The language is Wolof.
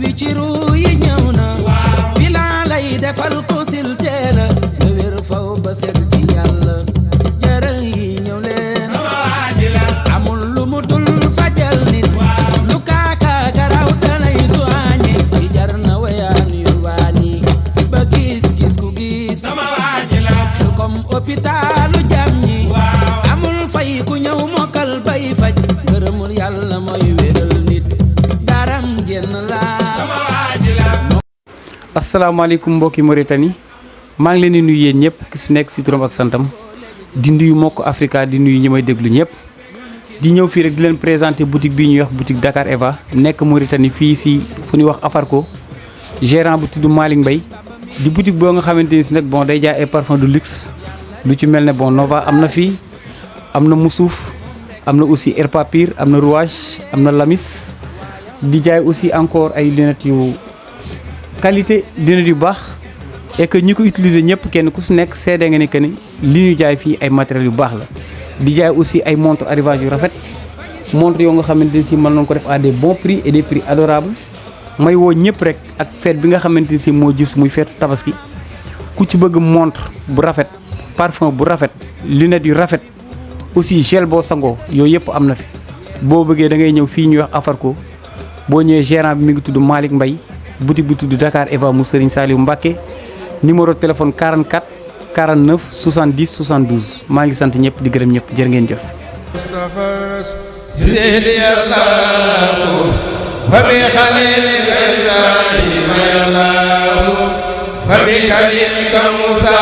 wi ci ru yi ñëw na bilaa lay defal ko sil teela ba wér faw ba set ci yàlla jërë yi ñëw leen amul lu mu dul fajal nit lu kaaka garaw dalay soigné di jar na wayaan yu waani ba gis ku gis xel comme hôpitalu jam ñi amul fay ku ñëw mokkal bay faj ngërëmul yàlla mooy wéral nit daram génn laa asalaamaaleykum mbokki Mauritanie maa ngi leen di nuyu yéen ñëpp ki si nekk si turam ak santam di nuyu mbokk Africa di nuyu ñi may déglu ñëpp di ñëw fii rek di leen présenter boutique bii ñuy wax boutique Dakar Eva nekk Mauritanie fii si fu ñuy wax Afarko gérant bu tudd Malick Mbaye di boutique boo nga xamante ni si nag bon day jaay ay parfum de luxe lu ci mel ne bon Nova am na fii am na Moussouf am na aussi Air Papir am na Rouage am na Lamis di jaay aussi encore ay lunettes yu qualité lunettes yu baax et que ñi ko utiliser ñëpp kenn ku si nekk seede nga ne que ni li ñu jaay fii ay matériels yu baax la di jaay aussi ay montres arrivage yu rafet montres yoo nga xamante ni si mën nañu ko def à des bons prix et des prix adorables may woo ñëpp rek ak fête bi nga xamante ni si moo jus muy feetu tabaski ku ci bëgg montre bu rafet parfum bu rafet lunettes yu rafet aussi gel boo sangoo yooyu yëpp am na fi boo bëggee da ngay ñëw fii ñuy wax Afarko boo ñëwee gérant bi mi ngi tudd Malick Mbaye boutique bi tudd Dakar Eva mu Serigne Saliou Mbacké numéro téléphone 44 49 70 72 maa ngi sant ñëpp di gërëm ñëpp jërë ngeen jëf. وبخليلك إبراهيم يا الله وبكلمك موسى